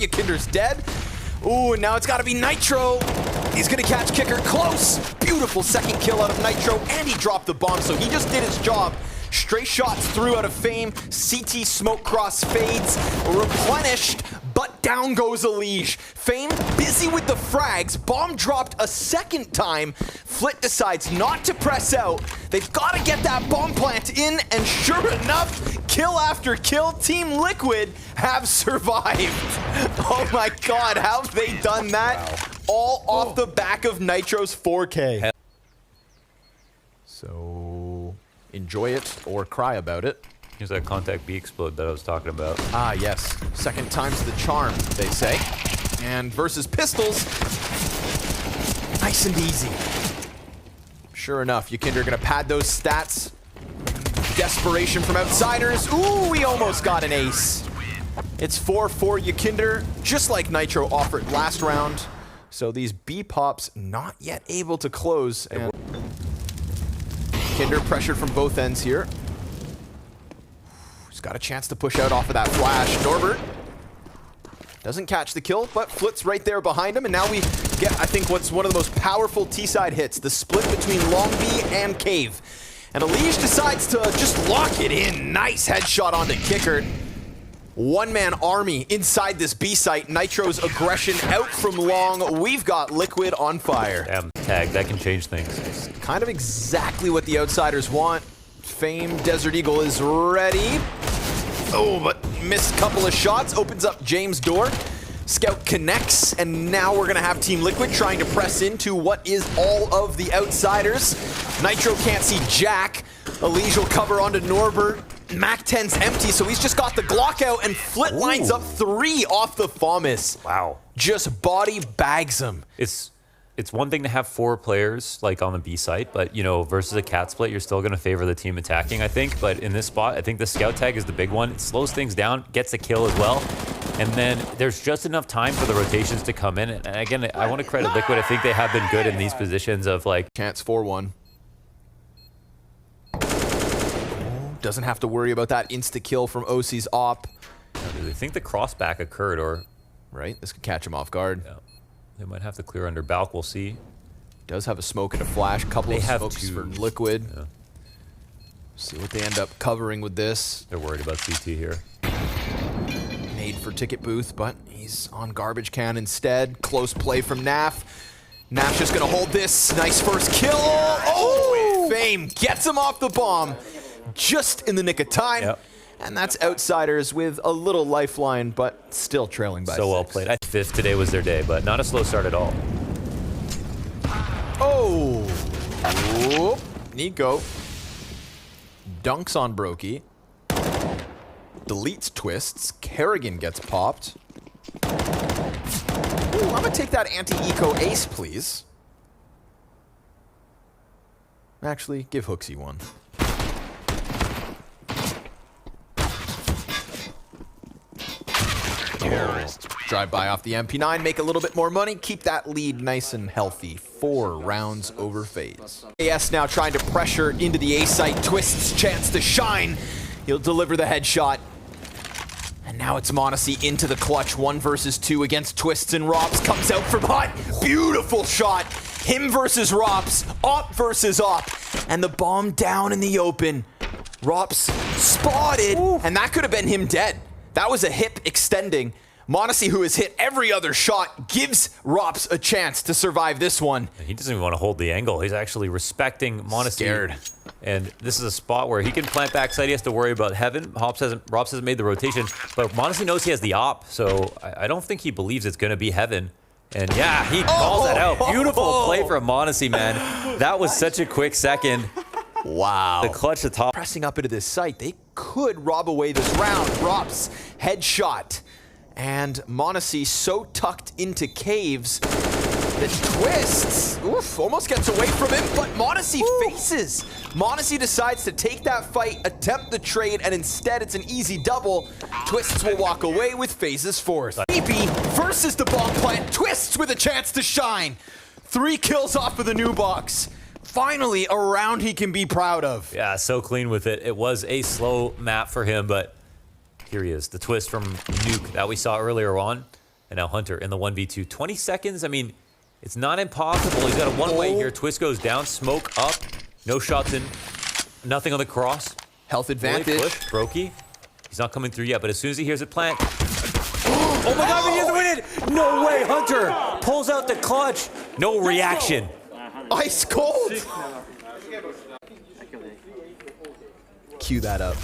Yakinder's dead. Ooh, and now it's gotta be Nitro. He's gonna catch Kicker close. Beautiful second kill out of Nitro, and he dropped the bomb, so he just did his job. Stray shots through out of Fame. CT smoke cross fades, replenished, but down goes Elige. Fame busy with the frags. Bomb dropped a second time. Flit decides not to press out. They've got to get that bomb plant in, and sure enough, kill after kill, Team Liquid have survived. Oh my god, how have they done that? All off the back of Nitro's 4K. So, enjoy it or cry about it. Here's that contact B explode that I was talking about. Ah, yes. Second time's the charm, they say. And versus Pistols, nice and easy. Sure enough, Yakinder gonna pad those stats. Desperation from outsiders. Ooh, we almost got an ace. It's 4-4 Yakinder, just like Nitro offered last round. So these B pops not yet able to close. And Yakinder pressured from both ends here. He's got a chance to push out off of that flash. Norbert doesn't catch the kill, but Flit's right there behind him. And now we get, I think, what's one of the most powerful T-side hits, the split between Long B and Cave. And Elige decides to just lock it in. Nice headshot onto Kicker. One-man army inside this B site. Nitro's aggression out from long. We've got Liquid on fire. Damn, tag, that can change things. Kind of exactly what the outsiders want. Fame, Desert Eagle is ready. Oh, but missed a couple of shots. Opens up James' door. Scout connects, and now we're gonna have Team Liquid trying to press into what is all of the outsiders. Nitro can't see Jack. Elige will cover onto Norbert. Mac 10's empty, so he's just got the Glock out, and Flit lines up 3 off the FAMAS. Wow. Just body bags him. It's one thing to have 4 players like on the B site, but you know, versus a cat split, you're still going to favor the team attacking, I think. But in this spot, I think the scout tag is the big one. It slows things down, gets a kill as well. And then there's just enough time for the rotations to come in. And again, I want to credit Liquid. I think they have been good in these positions of like... Chance 4-1. Doesn't have to worry about that insta-kill from OC's op. Do they think the crossback occurred or... Right, this could catch him off guard. Yeah. They might have to clear under Balk, we'll see. Does have a smoke and a flash. Couple of smokes for Liquid. Yeah. See what they end up covering with this. They're worried about CT here. Made for Ticket Booth, but he's on Garbage Can instead. Close play from Naf. Naf's just gonna hold this. Nice first kill. Oh! Fame gets him off the bomb just in the nick of time. Yep. And that's outsiders with a little lifeline, but still trailing by 6. So well played. I think 5th today was their day, but not a slow start at all. Oh! Whoop. Nico dunks on Brokey. Deletes Twists. Kerrigan gets popped. Ooh, I'm gonna take that anti-eco ace, please. Actually, give Hooksy one. Drive by off the MP9, make a little bit more money, keep that lead nice and healthy. 4 rounds over phase. AS now trying to pressure into the A site. Twist's chance to shine. He'll deliver the headshot. And now it's m0NESY into the clutch. 1 versus 2 against Twists and Rops. Comes out from hot. Beautiful shot. Him versus Rops. Op versus Op. And the bomb down in the open. Rops spotted. Ooh. And that could have been him dead. That was a hip extending. m0NESY, who has hit every other shot, gives Rops a chance to survive this one. He doesn't even want to hold the angle. He's actually respecting m0NESY. Scared. And this is a spot where he can plant backside. He has to worry about Heaven. Rops hasn't made the rotation, but m0NESY knows he has the op, so I don't think he believes it's going to be Heaven. And yeah, he calls that out. Beautiful play from m0NESY, man. That was such a quick second. Wow. The clutch at top. Pressing up into this site, they could rob away this round. Rops, headshot. And m0NESY so tucked into caves that Twists, oof, almost gets away from him, but m0NESY faces. m0NESY decides to take that fight, attempt the trade, and instead it's an easy double. Twists will walk away with FaZe's 4th. BB versus the bomb plant. Twists with a chance to shine. 3 kills off of the new box. Finally, a round he can be proud of. Yeah, so clean with it. It was a slow map for him, but here he is. The twist from Nuke that we saw earlier on. And now Hunter in the 1v2. 20 seconds, I mean, it's not impossible. He's got a one-way here. Twist goes down, smoke up. No shots in. Nothing on the cross. Health advantage. Brokey. He's not coming through yet, but as soon as he hears it plant. Oh my god, he doesn't win it! No way, Hunter pulls out the clutch. No reaction. Ice cold. Cue that up.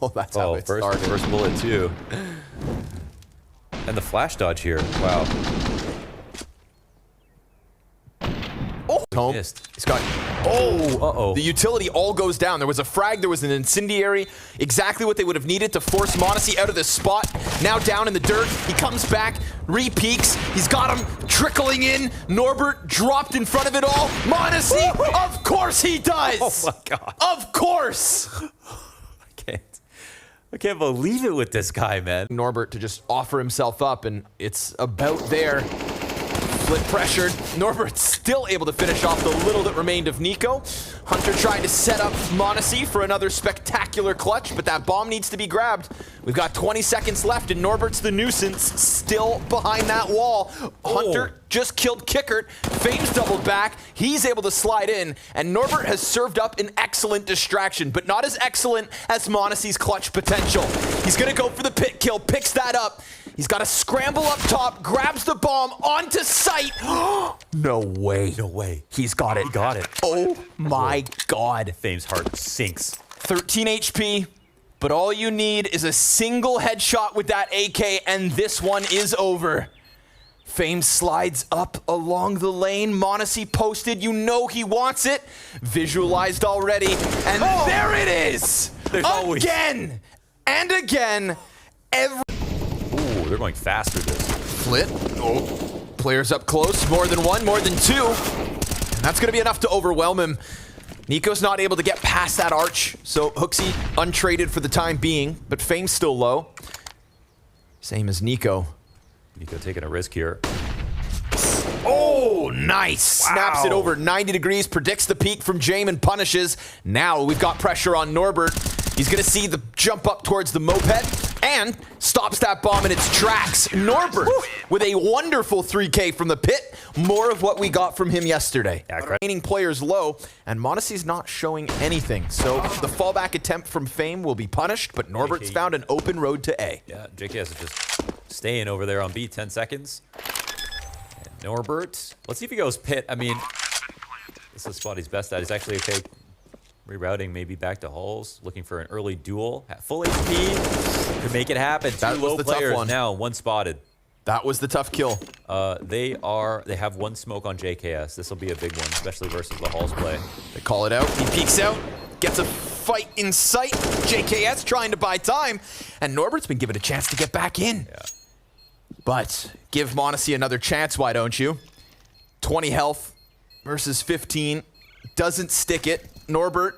Oh, that's how it started. First bullet too. And the flash dodge here. Wow. Oh, home. Missed. He's got. Oh, the utility all goes down. There was a frag, there was an incendiary. Exactly what they would have needed to force m0NESY out of this spot. Now down in the dirt. He comes back, re-peeks. He's got him trickling in. Norbert dropped in front of it all. m0NESY, of course he does. Oh my god. Of course. I can't believe it with this guy, man. Norbert to just offer himself up, and it's about there. Split pressured. Norbert still able to finish off the little that remained of NiKo. Hunter trying to set up m0NESY for another spectacular clutch, but that bomb needs to be grabbed. We've got 20 seconds left, and Norbert's the nuisance, still behind that wall. Hunter just killed Kickert. Fame's doubled back. He's able to slide in, and Norbert has served up an excellent distraction, but not as excellent as m0NESY's clutch potential. He's gonna go for the pit kill, picks that up. He's got to scramble up top, grabs the bomb onto site. No way. No way. He's got it. He got it. Oh my god. Fame's heart sinks. 13 HP, but all you need is a single headshot with that AK, and this one is over. Fame slides up along the lane. m0NESY posted. You know he wants it. Visualized already. And there it is. Again and again. They're going fast through this. Flit. Oh, players up close. More than one, more than two. And that's going to be enough to overwhelm him. NiKo's not able to get past that arch, so HooXi untraded for the time being, but Fame's still low. Same as NiKo. NiKo taking a risk here. Oh, nice. Wow. Snaps it over 90 degrees, predicts the peak from Jame and punishes. Now we've got pressure on Norbert. He's going to see the jump up towards the moped and stops that bomb in its tracks. Norbert with a wonderful 3K from the pit. More of what we got from him yesterday. Remaining players low, and m0NESY's not showing anything. So the fallback attempt from Fame will be punished, but Norbert's found an open road to A. Yeah, JKS is just staying over there on B, 10 seconds. And Norbert, let's see if he goes pit. I mean, this is the spot he's best at. He's actually okay. Rerouting maybe back to Halls, looking for an early duel. At full HP, could make it happen. Two low players now, one spotted. That was the tough kill. They have one smoke on JKS. This will be a big one, especially versus the Halls play. They call it out. He peeks out, gets a fight in sight. JKS trying to buy time, and Norbert's been given a chance to get back in. Yeah. But give m0NESY another chance, why don't you? 20 health versus 15. Doesn't stick it. Norbert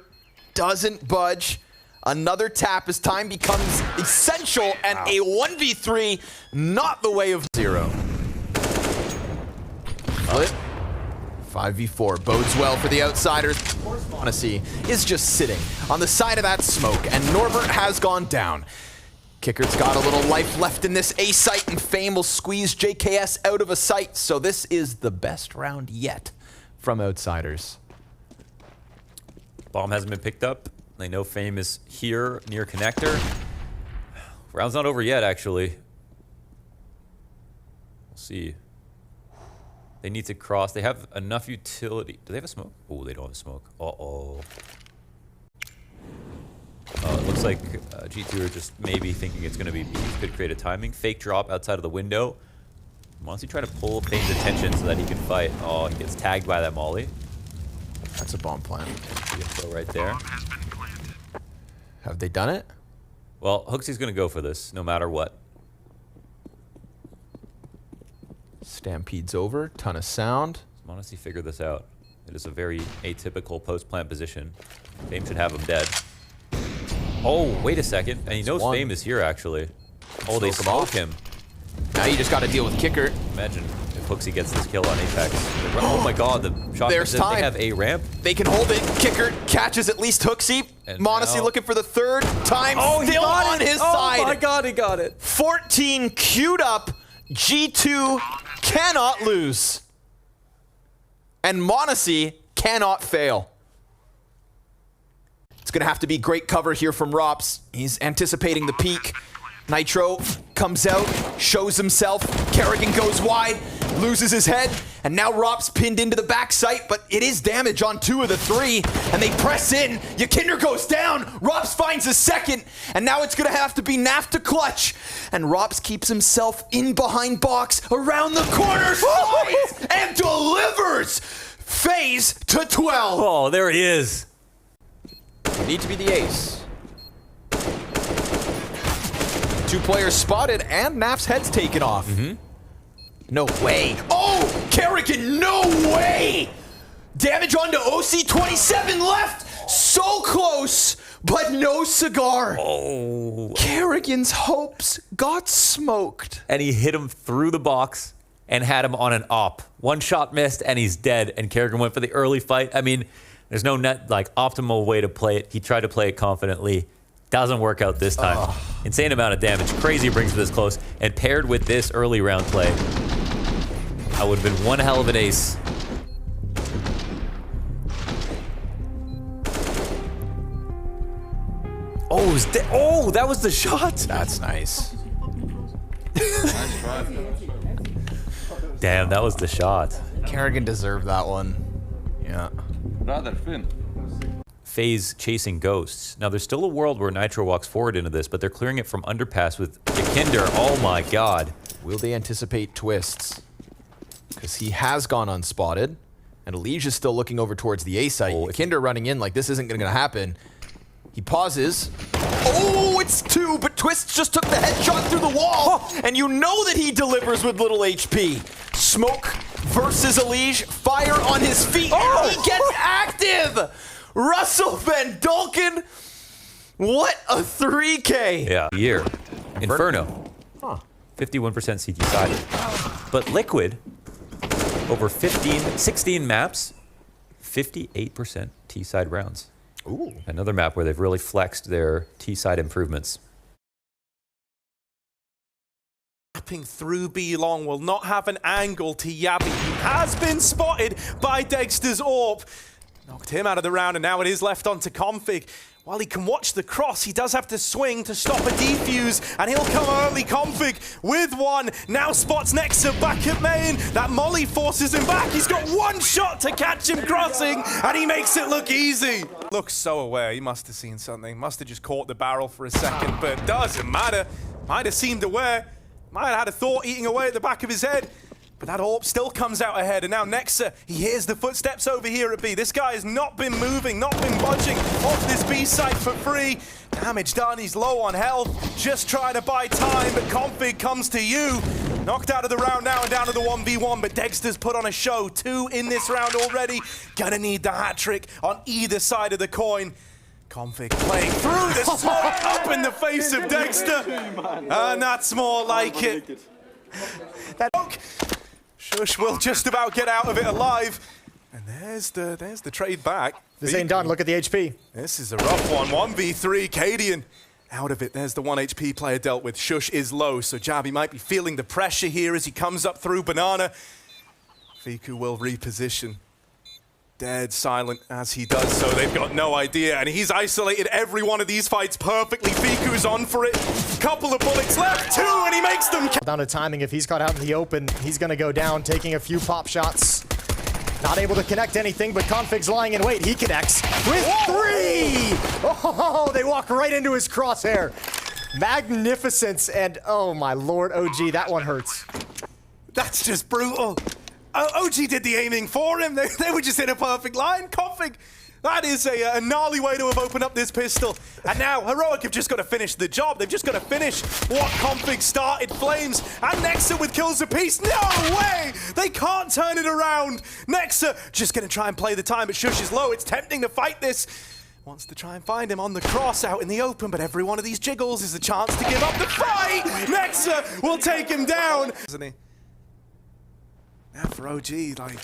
doesn't budge. Another tap as time becomes essential, and a 1v3, not the way of 0. Flip. 5v4 bodes well for the outsiders. m0NESY is just sitting on the side of that smoke, and Norbert has gone down. Kickert's got a little life left in this A site, and Fame will squeeze JKS out of a sight, so this is the best round yet from outsiders. Bomb hasn't been picked up. They know Fame is here near connector. Round's not over yet, actually. We'll see. They need to cross. They have enough utility. Do they have a smoke? Oh, they don't have a smoke. Uh-oh. It looks like G2 are just maybe thinking it's going to be B. Could create a timing. Fake drop outside of the window. m0NESY trying to pull Fame's attention so that he can fight. Oh, he gets tagged by that molly. That's a bomb plant. The info right there. Have they done it? Well, HooXi's going to go for this, no matter what. Stampede's over. Ton of sound. m0NESY figure this out. It is a very atypical post-plant position. Fame should have him dead. Oh, wait a second. And he knows Fame is here, actually. Oh, they smoke him. Now you just got to deal with Kickert. Imagine if Pooksy gets this kill on Apex. Oh my god, the shot. There's time. They have a ramp. They can hold it. Kicker catches at least Hooksy. And m0NESY now- looking for the third time. Oh, he still got on it. his Oh side. my god, he got it. 14 queued up. G2 cannot lose. And m0NESY cannot fail. It's going to have to be great cover here from ropz. He's anticipating the peak. Nitro comes out, shows himself. Karrigan goes wide, loses his head, and now ropz pinned into the back site, but it is damage on 2 of the 3, and they press in. Yakinder goes down, ropz finds a second, and now it's gonna have to be Naf to clutch. And ropz keeps himself in behind box, around the corner, slides, and delivers! FaZe to 12. Oh, there he is. Need to be the ace. 2 players spotted and Naf's head's taken off. No way. Oh, Karrigan, no way! Damage onto OC, 27 left. So close, but no cigar. Oh. Karrigan's hopes got smoked. And he hit him through the box and had him on an op. One shot missed and he's dead. And Karrigan went for the early fight. I mean, there's no optimal way to play it. He tried to play it confidently. Doesn't work out this time. Insane amount of damage. Crazy brings it this close. And paired with this early round play, I would have been one hell of an ace. Oh, that was the shot. That's nice. Damn, that was the shot. Karrigan deserved that one. Yeah. Rather thin. FaZe chasing ghosts. Now, there's still a world where Nitro walks forward into this, but they're clearing it from underpass with Yakinder. Oh my god. Will they anticipate twists? Because he has gone unspotted, and Elige is still looking over towards the A site. Yakinder running in like this isn't going to happen. He pauses. Oh, it's 2, but Twist just took the headshot through the wall, and you know that he delivers with little HP. Smoke versus Elige, fire on his feet, and he gets active! Russell Van Dulken, what a 3K! Yeah. Year. Inferno. 51% CT side. But Liquid, over 16 maps, 58% T-side rounds. Ooh. Another map where they've really flexed their T-side improvements. Tapping through B long will not have an angle to Yabi, who has been spotted by Dexter's AWP. Knocked him out of the round, and now it is left on to Config. While he can watch the cross, he does have to swing to stop a defuse, and he'll come early. Config with one. Now spots Nexa back at main. That molly forces him back. He's got one shot to catch him crossing, and he makes it look easy. Looks so aware. He must have seen something. Must have just caught the barrel for a second, but doesn't matter. Might have seemed aware. Might have had a thought eating away at the back of his head. But that AWP still comes out ahead, and now Nexa, he hears the footsteps over here at B. This guy has not been moving, not been budging off this B site for free. Damage done, he's low on health, just trying to buy time, but Config comes to you. Knocked out of the round now and down to the 1v1, but Dexter's put on a show. 2 in this round already. Gonna need the hat trick on either side of the coin. Config playing through the smoke up in the face of Dexter. And that's more like it. That Sjuush will just about get out of it alive. And there's the trade back. This ain't done. Look at the HP. This is a rough one. 1v3, Cadian out of it. There's the 1 HP player dealt with. Sjuush is low, so Jabbi might be feeling the pressure here as he comes up through Banana. Fiku will reposition. Dead silent as he does so. They've got no idea, and he's isolated every one of these fights perfectly. Fiku's on for it. Couple of bullets left, 2, and he makes them. Down to timing. If he's caught out in the open, he's going to go down, taking a few pop shots. Not able to connect anything, but Config's lying in wait. He connects with 3! Oh, they walk right into his crosshair. Magnificence, and oh my lord, OG, that one hurts. That's just brutal. OG did the aiming for him. They were just in a perfect line. Config, that is a gnarly way to have opened up this pistol. And now Heroic have just got to finish the job. They've just got to finish what Config started. Flames and Nexa with kills apiece. No way! They can't turn it around. Nexa just going to try and play the time, but Sjuush is low. It's tempting to fight this. Wants to try and find him on the cross out in the open, but every one of these jiggles is a chance to give up the fight. Nexa will take him down. Isn't he? Yeah, for OG, like,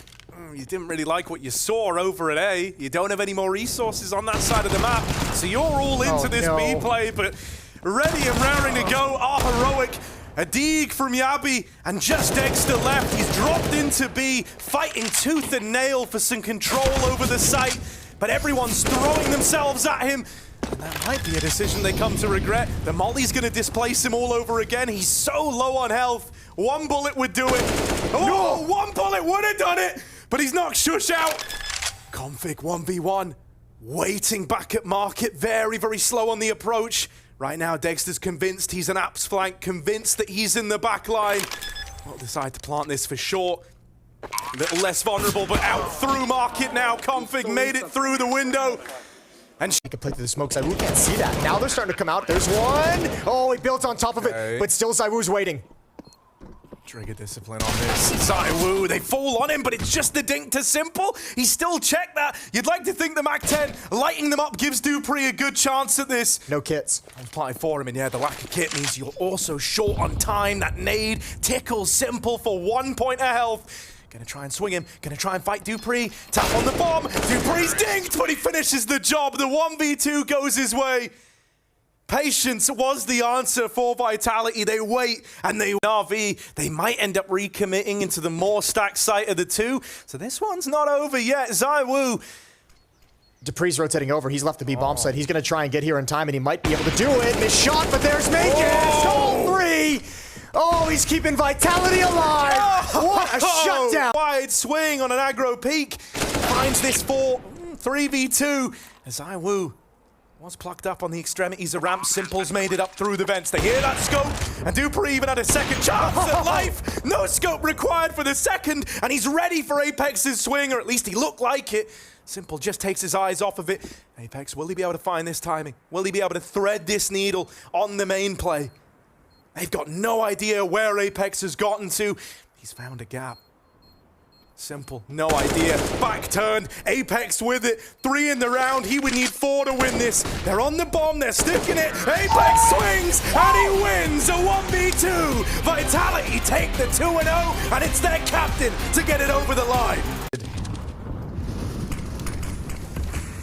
you didn't really like what you saw over at A. You don't have any more resources on that side of the map, so you're all into this B play, but ready and raring to go are Heroic. A dig from Yabi, and just Dexter left. He's dropped into B, fighting tooth and nail for some control over the site, but everyone's throwing themselves at him. And that might be a decision they come to regret. The Molly's gonna displace him all over again. He's so low on health. One bullet would do it. Oh, no. One bullet would have done it, but he's knocked Sjuush out. Config 1v1, waiting back at market, very, very slow on the approach. Right now, Dexter's convinced he's an Apps flank, convinced that he's in the back line. Will decide to plant this for short. A little less vulnerable, but out through market now. Config made it through the window. And He can play through the smoke. ZywOo can't see that. Now they're starting to come out. There's one. Oh, he built on top of it, but still ZywOo's waiting. Trigger discipline on this. ZywOo, they fall on him, but it's just the dink to Simple. He still checked that. You'd like to think the MAC-10 lighting them up gives dupreeh a good chance at this. No kits. Apply for him, and yeah, the lack of kit means you're also short on time. That nade tickles Simple for 1 point of health. Gonna try and swing him, gonna try and fight dupreeh. Tap on the bomb, dupreeh's dinked, but he finishes the job. The 1v2 goes his way. Patience was the answer for Vitality. They wait, and they RV. They might end up recommitting into the more stacked site of the two. So this one's not over yet. ZywOo. dupreeh's rotating over. He's left the B bomb site. He's going to try and get here in time, and he might be able to do it. Missed shot, but there's Makis. All three. Oh, he's keeping Vitality alive. What a shutdown. Wide swing on an aggro peak. Finds this 3v2. ZywOo was plucked up on the extremities of ramp. Simple's made it up through the vents. They hear that scope, and dupreeh even had a second chance at life. No scope required for the second, and he's ready for Apex's swing, or at least he looked like it. Simple just takes his eyes off of it. Apex, will he be able to find this timing? Will he be able to thread this needle on the main play? They've got no idea where Apex has gotten to. He's found a gap. Simple, no idea. Back turned, Apex with it. 3 in the round, he would need 4 to win this. They're on the bomb, they're sticking it. Apex swings, and he wins a 1v2. Vitality take the 2-0, and it's their captain to get it over the line.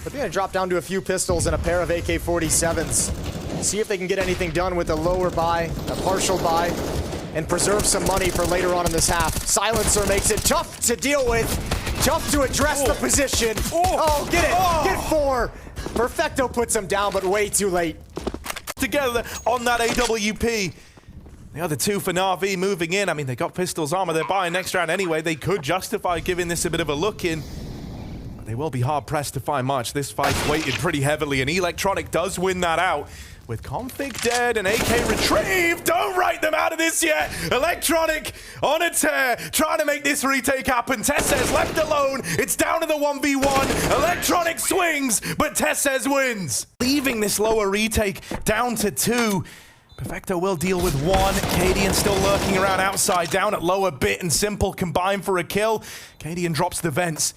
They're going to drop down to a few pistols and a pair of AK-47s. See if they can get anything done with a lower buy, a partial buy, and preserve some money for later on in this half. Silencer makes it tough to deal with, tough to address the position. Oh, get it, get 4. Perfecto puts him down, but way too late. Together on that AWP. The other 2 for Na'Vi moving in. I mean, they got pistols armor. They're buying next round anyway. They could justify giving this a bit of a look in. But they will be hard-pressed to find much. This fight's weighted pretty heavily, and Electronic does win that out. With Config dead and AK retrieved, don't write them out of this yet. Electronic on a tear, trying to make this retake happen. Tessez left alone, it's down to the 1v1. Electronic swings, but Tessez wins. Leaving this lower retake down to 2. Perfecto will deal with 1. Cadian still lurking around outside, down at lower bit, and Simple combined for a kill. Cadian drops the vents.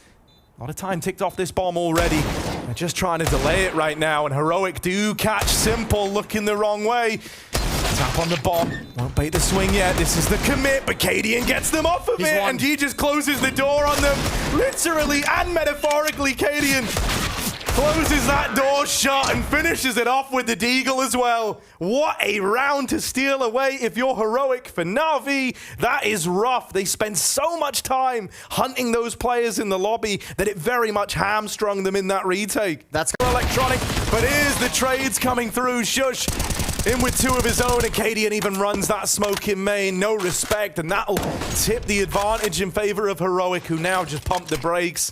A lot of time ticked off this bomb already. They're just trying to delay it right now, and Heroic do catch Simple looking the wrong way. Tap on the bomb. Won't bait the swing yet. This is the commit, but Cadian gets them off of it, and he just closes the door on them. Literally and metaphorically, Cadian closes that door shut and finishes it off with the deagle as well. What a round to steal away if you're Heroic. For Na'Vi, that is rough. They spend so much time hunting those players in the lobby that it very much hamstrung them in that retake. That's Electronic, but here's the trades coming through. Sjuush in with 2 of his own. Acadian even runs that smoke in main. No respect, and that'll tip the advantage in favor of Heroic, who now just pumped the brakes.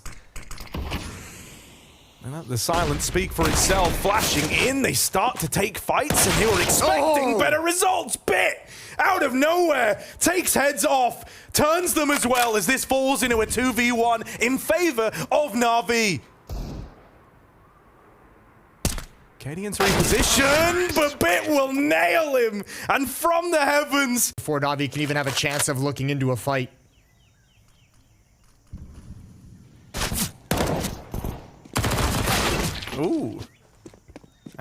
And let the silence speak for itself. Flashing in, they start to take fights, and they were expecting better results. Bit out of nowhere takes heads off, turns them as well as this falls into a 2v1 in favor of Na'Vi. Cadian's repositioned, but Bit will nail him, and from the heavens. Before Na'Vi can even have a chance of looking into a fight. Ooh.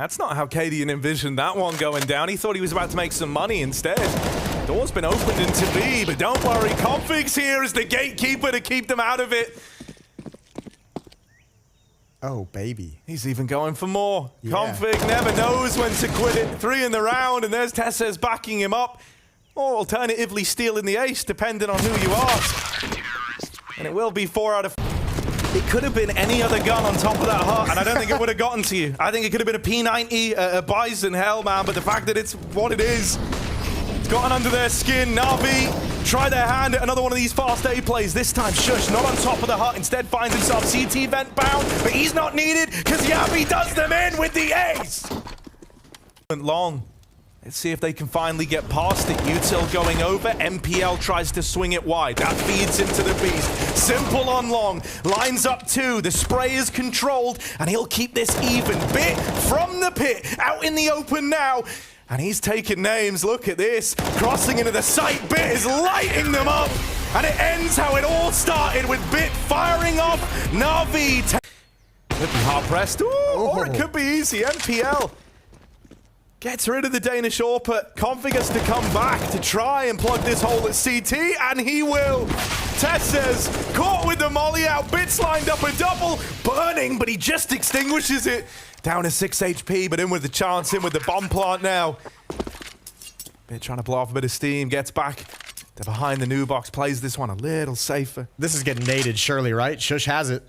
That's not how Cadian envisioned that one going down. He thought he was about to make some money instead. Door's been opened into B, but don't worry, Config's here as the gatekeeper to keep them out of it. Oh, baby. He's even going for more. Yeah. Config never knows when to quit it. 3 in the round, and there's Tessez backing him up. Or alternatively stealing the ace, depending on who you ask. And it will be 4 out of... It could have been any other gun on top of that hut, and I don't think it would have gotten to you. I think it could have been a P90, a Bison, hell, man, but the fact that it's what it is, it's gotten under their skin. Na'Vi try their hand at another one of these fast A plays. This time, Sjuush not on top of the hut, instead finds himself CT vent bound, but he's not needed because Yabi does them in with the ace. Long. Let's see if they can finally get past it. Util going over. MPL tries to swing it wide. That feeds into the beast. Simple on Long. Lines up 2. The spray is controlled, and he'll keep this even. Bit from the pit. Out in the open now. And he's taking names. Look at this. Crossing into the site. Bit is lighting them up. And it ends how it all started with Bit firing off Na'Vi. Could be hard pressed. Or it could be easy. MPL gets rid of the Danish AWP. Config has to come back to try and plug this hole at CT, and he will. Tessez caught with the molly out. Bits lined up a double. Burning, but he just extinguishes it. Down to 6 HP, but in with the chance, in with the bomb plant now. Bit trying to blow off a bit of steam, gets back to behind the new box, plays this one a little safer. This is getting naded, surely, right? Sjuush has it.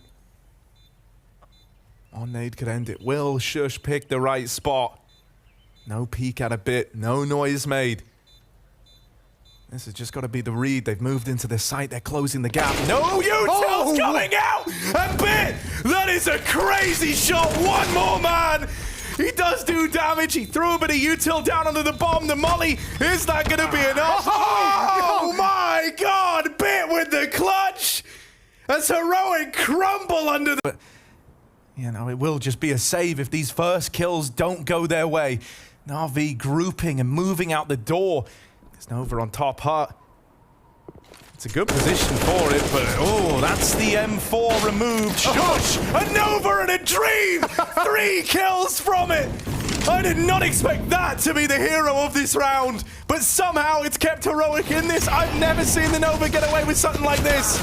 One nade could end it. Will Sjuush pick the right spot? No peek at a Bit, no noise made. This has just got to be the read. They've moved into the site, they're closing the gap. No, Util's coming out! And Bit, that is a crazy shot. One more, man! He does do damage. He threw a bit of Util down onto the bomb. The molly, is that going to be enough? Oh my God, Bit with the clutch! That's heroic crumble under the... You know, it will just be a save if these first kills don't go their way. Na'Vi grouping and moving out the door. There's Nova on top hut. It's a good position for it, but oh, that's the M4 removed. Sjuush! A Nova and a dream! 3 kills from it! I did not expect that to be the hero of this round, but somehow it's kept heroic in this. I've never seen the Nova get away with something like this.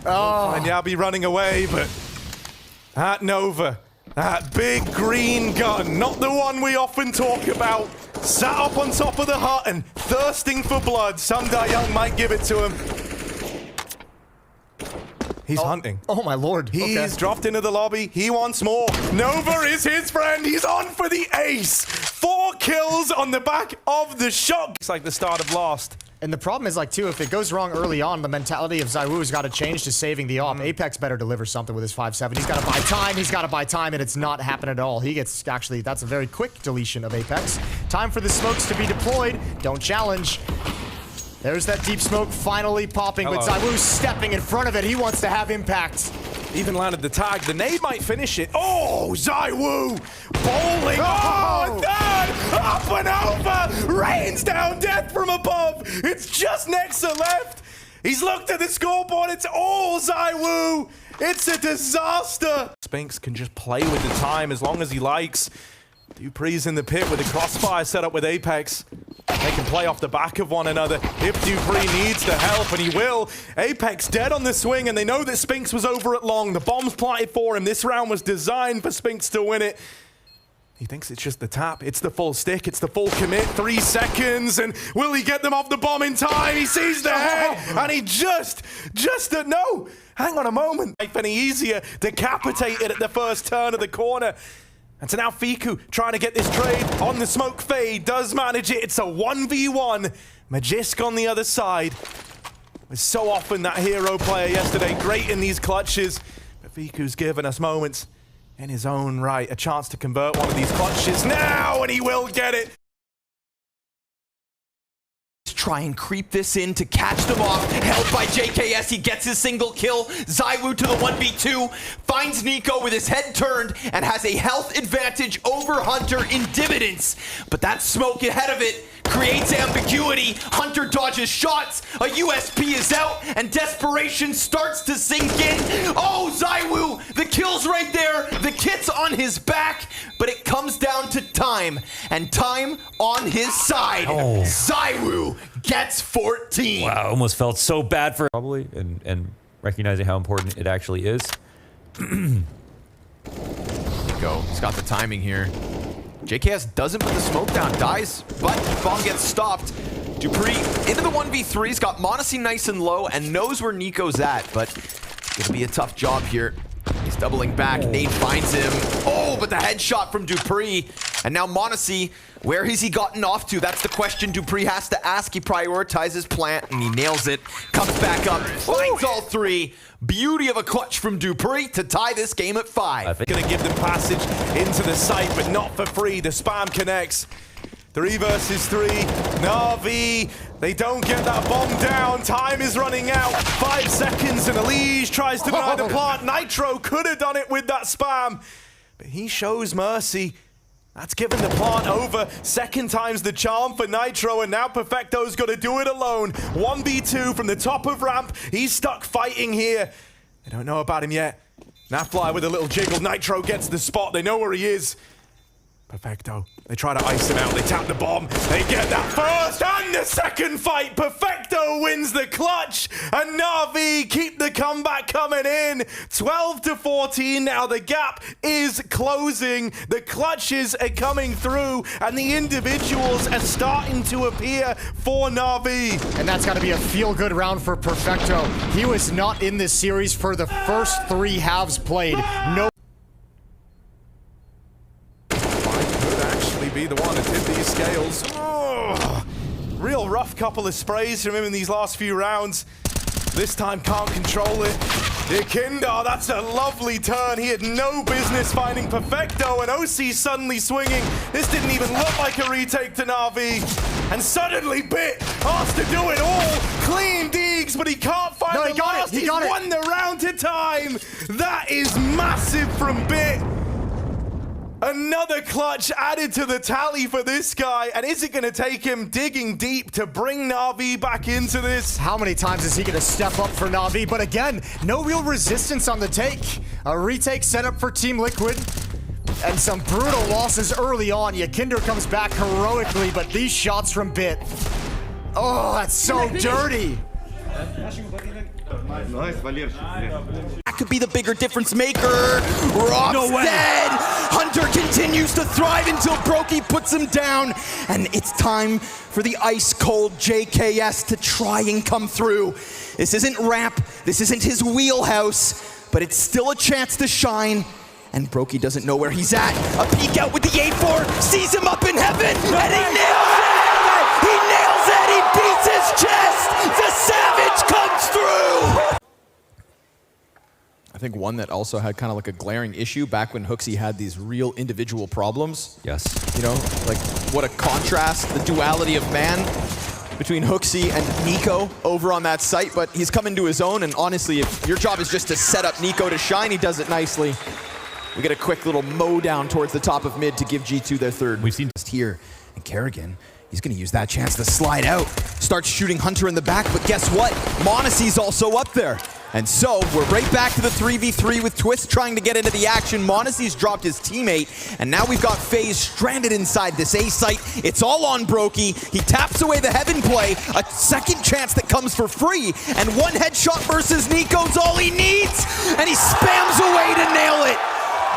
Oh. And Yabi running away, but that Nova, that big green gun, not the one we often talk about, sat up on top of the hut and thirsting for blood. Sundayoung might give it to him. He's hunting. Oh my lord. He's dropped into the lobby. He wants more. Nova is his friend. He's on for the ace. 4 kills on the back of the shot. It's like the start of Lost. And the problem is, like, too, if it goes wrong early on, the mentality of ZywOo's got to change to saving the AWP. Apex better deliver something with his 5-7. He's got to buy time. He's got to buy time, and it's not happening at all. He gets, actually, that's a very quick deletion of Apex. Time for the smokes to be deployed. Don't challenge. There's that deep smoke finally popping, but ZywOo's stepping in front of it. He wants to have impact. Even landed the tag. The nade might finish it. Oh, ZywOo! Bowling! Oh, third! Up and over! Rains down death from above! It's just Nexa left! He's looked at the scoreboard. It's all ZywOo! It's a disaster! Spinks can just play with the time as long as he likes. dupree's in the pit with a crossfire set up with Apex. They can play off the back of one another if dupreeh needs the help, and he will. Apex dead on the swing, and they know that Spinks was over at long. The bomb's planted for him. This round was designed for Spinks to win it. He thinks it's just the tap. It's the full stick. It's the full commit. 3 seconds, and will he get them off the bomb in time? He sees the head, and he no. Hang on a moment. Any easier, decapitated at the first turn of the corner. And so now Fiku trying to get this trade on the smoke fade, does manage it. It's a 1v1. Magisk on the other side. Was so often that hero player yesterday, great in these clutches. But Fiku's given us moments in his own right. A chance to convert one of these clutches now, and he will get it. Try and creep this in to catch them off. Held by JKS, he gets his single kill. ZywOo to the 1v2, finds NiKo with his head turned and has a health advantage over Hunter in dividends. But that smoke ahead of it creates ambiguity. Hunter dodges shots, a USP is out, and desperation starts to sink in. Oh, ZywOo, the kill's right there, the kit's on his back, but it comes down to time, and time on his side. Oh. ZywOo gets 14. Wow, I almost felt so bad for probably and recognizing how important it actually is. Go. He's got the timing here. JKS doesn't put the smoke down, dies, but bomb gets stopped. dupreeh into the 1v3. He's got m0NESY nice and low and knows where Nico's at, but it'll be a tough job here. He's doubling back. Nate finds him. Oh, but the headshot from dupreeh. And now m0NESY, where has he gotten off to? That's the question dupreeh has to ask. He prioritizes plant, and he nails it. Comes back up, finds all three. Beauty of a clutch from dupreeh to tie this game at 5. Gonna give them passage into the site, but not for free. The spam connects. 3 versus 3. Na'Vi, they don't get that bomb down. Time is running out. 5 seconds, and Elige tries to deny the plant. Nitro could have done it with that spam, but he shows mercy. That's given the plant over. Second time's the charm for Nitro, and now Perfecto's got to do it alone. 1v2 from the top of ramp. He's stuck fighting here. They don't know about him yet. Nafly with a little jiggle. Nitro gets the spot. They know where he is. Perfecto. They try to ice him out. They tap the bomb. They get that first and the second fight. Perfecto wins the clutch. And Na'Vi keep the comeback coming in. 12-14. Now the gap is closing. The clutches are coming through. And the individuals are starting to appear for Na'Vi. And that's got to be a feel-good round for Perfecto. He was not in this series for the first 3 halves played. No. Be the one to tip these scales. Oh, real rough couple of sprays from him in these last few rounds. This time can't control it. Ikinda, that's a lovely turn. He had no business finding Perfecto, and OC suddenly swinging. This didn't even look like a retake to Na'Vi. And suddenly Bit asked to do it all. Clean Deegs, but he can't find No, the he got last. it. He got it. Won the round to time. That is massive from Bit. Another clutch added to the tally for this guy, and is it going to take him digging deep to bring Na'Vi back into this? How many times is he going to step up for Na'Vi? But again, no real resistance on the take. A retake set up for Team Liquid. And some brutal losses early on. Yakinder comes back heroically, but these shots from Bit. Oh, that's so dirty. That could be the bigger difference maker. Rockstead! Hunter continues to thrive until Brokey puts him down. And it's time for the ice-cold JKS to try and come through. This isn't ramp, this isn't his wheelhouse, but it's still a chance to shine. And Brokey doesn't know where he's at. A peek out with the A4, sees him up in heaven, and he nails it! He nails it! He beats his chest! The Savage comes through! I think one that also had kind of like a glaring issue back when HooXi had these real individual problems. Yes. You know, like what a contrast, the duality of man between HooXi and Nico over on that site, but he's come into his own, and honestly, if your job is just to set up Nico to shine, he does it nicely. We get a quick little mow down towards the top of mid to give G2 their third. We've seen just here, and Kerrigan, he's gonna use that chance to slide out, starts shooting Hunter in the back, but guess what? m0NESY's also up there. And so, we're right back to the 3v3 with Twist trying to get into the action. m0NESY's dropped his teammate, and now we've got FaZe stranded inside this A site. It's all on Brokey. He taps away the Heaven play, a second chance that comes for free, and one headshot versus Nico's all he needs, and he spams away to nail it.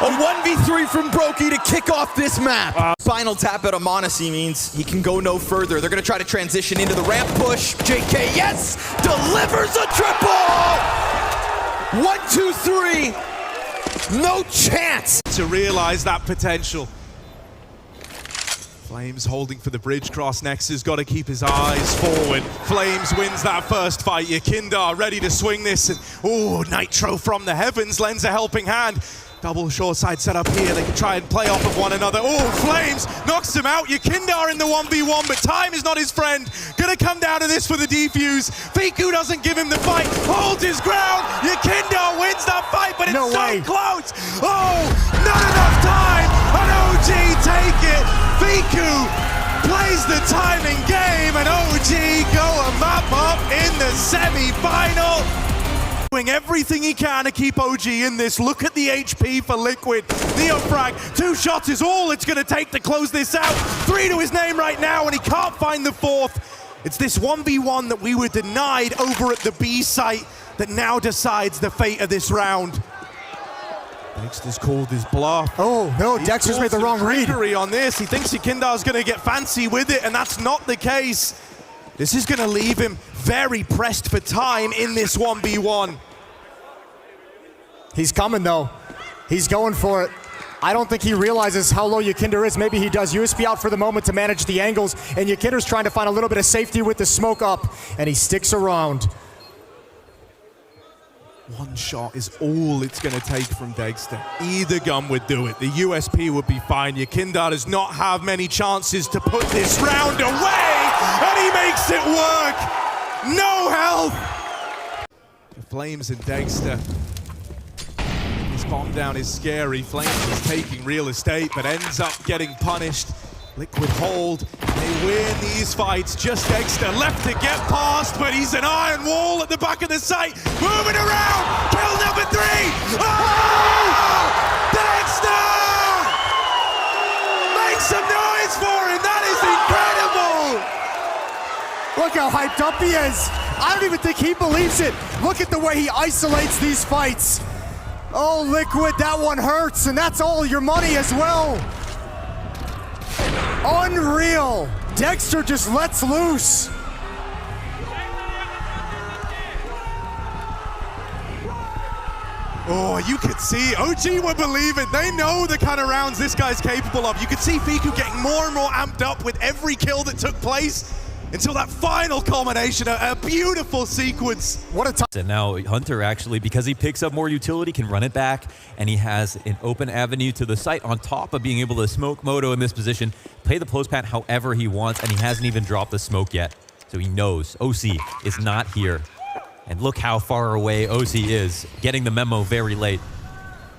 A 1v3 from Brokey to kick off this map. Final tap out of m0NESY means he can go no further. They're gonna try to transition into the ramp push. JKS delivers a triple! 1, 2, 3. No chance. To realize that potential. Flames holding for the bridge cross. Nexus got to keep his eyes forward. Flames wins that first fight. Yakinder ready to swing this. And, ooh, Nitro from the heavens lends a helping hand. Double short side set up here. They can try and play off of one another. Oh, Flames knocks him out. Yakinder in the 1v1, but time is not his friend. Gonna come down to this for the defuse. Fiku doesn't give him the fight. Holds his ground. Yakinder wins that fight, but it's No way. so close. Oh, not enough time. An OG take it. Fiku plays is the timing game, and OG go a map up in the semi-final. Doing everything he can to keep OG in this. Look at the HP for Liquid. Neofrag, 2 shots is all it's going to take to close this out. 3 to his name right now, and he can't find the 4th. It's this 1v1 that we were denied over at the B site that now decides the fate of this round. Dexter's called his bluff. Oh, no, Dexter's made the wrong read. On this. He thinks Yikindar's going to get fancy with it, and that's not the case. This is going to leave him very pressed for time in this 1v1. He's coming, though. He's going for it. I don't think he realizes how low Yekindar is. Maybe he does. USP out for the moment to manage the angles, and Yekindar's trying to find a little bit of safety with the smoke up, and he sticks around. One shot is all it's going to take from Dexter. Either gun would do it. The USP would be fine. Yekindar does not have many chances to put this round away, and he makes it work. No health. The Flames and Dexter. This bomb down is scary. Flames is taking real estate, but ends up getting punished. Liquid hold. They win these fights. Just Dexter left to get past, but he's an iron wall at the back of the site. Moving around. Kill number 3. Oh! Dexter! Make some noise for him. That is incredible. Look how hyped up he is. I don't even think he believes it. Look at the way he isolates these fights. Oh, Liquid, that one hurts, and that's all your money as well. Unreal. Dexter just lets loose. Oh, you could see OG would believe it. They know the kind of rounds this guy's capable of. You could see Fiku getting more and more amped up with every kill that took place until that final culmination, a beautiful sequence. What a time. And now Hunter actually, because he picks up more utility, can run it back, and he has an open avenue to the site on top of being able to smoke Moto in this position, play the close pat however he wants, and he hasn't even dropped the smoke yet. So he knows OC is not here. And look how far away OC is, getting the memo very late.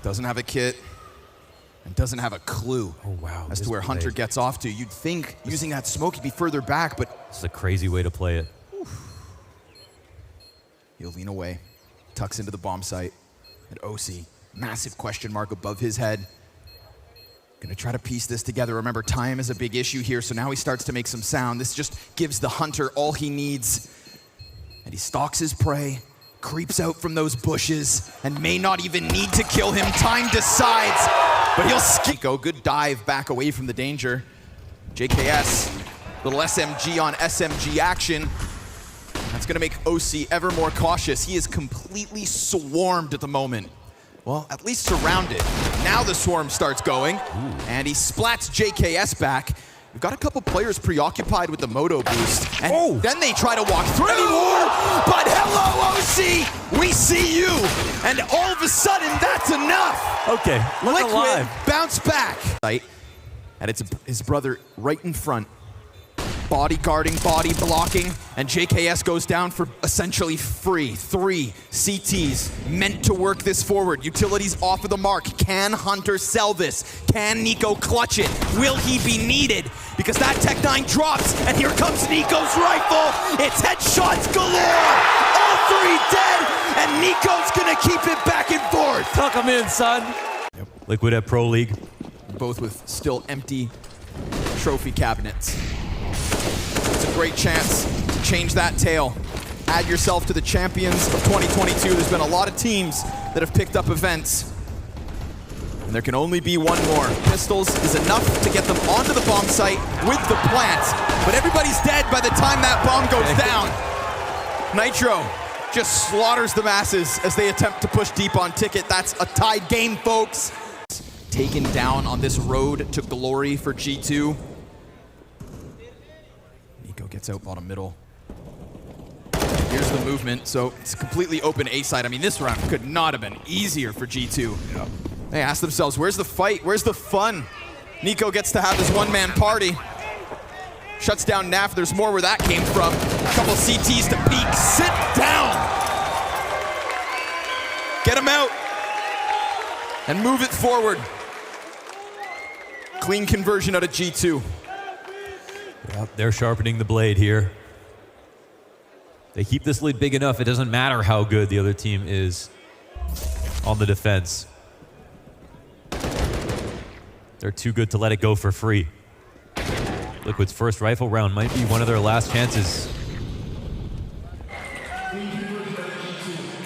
Doesn't have a kit and doesn't have a clue as to where Hunter gets off to. You'd think using that smoke he'd be further back, but It's a crazy way to play it. he'll lean away, tucks into the bomb site, and OC, massive question mark above his head. Gonna try to piece this together. Remember, time is a big issue here, so now he starts to make some sound. This just gives the Hunter all he needs. And he stalks his prey, creeps out from those bushes, and may not even need to kill him. Time decides, but he'll Nico, good dive back away from the danger. JKS, little SMG on SMG action. That's gonna make OC ever more cautious. He is completely swarmed at the moment. Well, at least surrounded. Now the swarm starts going, and he splats JKS back. We've got a couple players preoccupied with the Moto boost, and then they try to walk through anymore. But hello, OC, we see you, and all of a sudden, that's enough. Okay, look Liquid alive. bounce back. And it's his brother right in front. Body guarding, body blocking, and JKS goes down for essentially free. 3 CTs meant to work this forward. Utilities off of the mark. Can Hunter sell this? Can Nico clutch it? Will he be needed? Because that Tech-9 drops, and here comes Nico's rifle. It's headshots galore. All 3 dead, and Nico's gonna keep it back and forth. Tuck him in, son. Liquid at Pro League. Both with still empty trophy cabinets. It's a great chance to change that tale. Add yourself to the champions of 2022. There's been a lot of teams that have picked up events. And there can only be one more. Pistols is enough to get them onto the bomb site with the plant. But everybody's dead by the time that bomb goes down. Nitro just slaughters the masses as they attempt to push deep on Ticket. That's a tied game, folks. Taken down on this road to glory for G2. Nico gets out bottom middle. Here's the movement, so it's a completely open A side. I mean, this round could not have been easier for G2. They ask themselves, where's the fight? Where's the fun? Nico gets to have his one-man party. Shuts down Naf. There's more where that came from. A couple CTs to peek. Sit down. Get him out. And move it forward. Clean conversion out of G2. Yep, they're sharpening the blade here. They keep this lead big enough, it doesn't matter how good the other team is on the defense. They're too good to let it go for free. Liquid's first rifle round might be one of their last chances.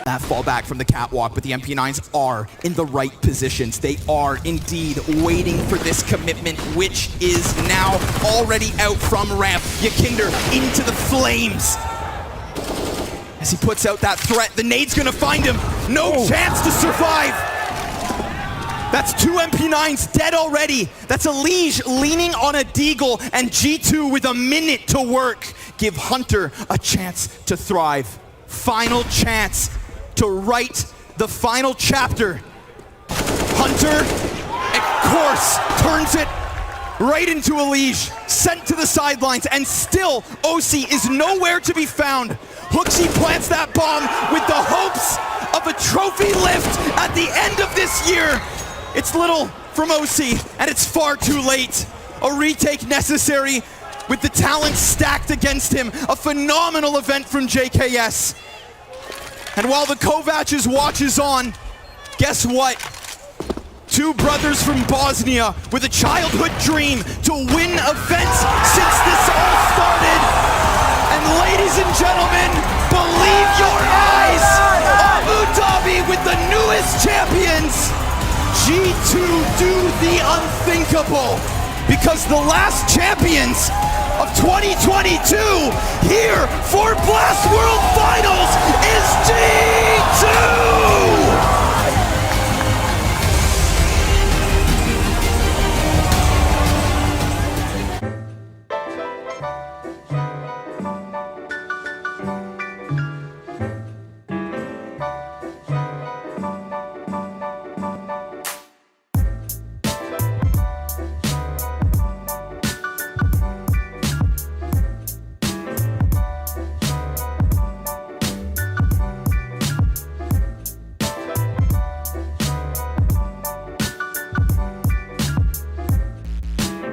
That fall back from the catwalk, but the MP9s are in the right positions. They are indeed waiting for this commitment, which is now already out from ramp. Yakinder into the flames. As he puts out that threat, the nade's gonna find him. No chance to survive. That's 2 MP9s dead already. That's a Liege leaning on a Deagle, and G2 with a minute to work. Give Hunter a chance to thrive. Final chance to write the final chapter. Hunter, of course, turns it right into a Liege, sent to the sidelines, and still OC is nowhere to be found. Hooksy plants that bomb with the hopes of a trophy lift at the end of this year. It's little from OC, and it's far too late. A retake necessary with the talent stacked against him. A phenomenal event from JKS. And while the Kovacs watches on, guess what? 2 brothers from Bosnia with a childhood dream to win events since this all started. And ladies and gentlemen, believe your eyes, Abu Dhabi with the newest champions. G2 do the unthinkable, because the last champions of 2022 here for Blast World Finals is G2!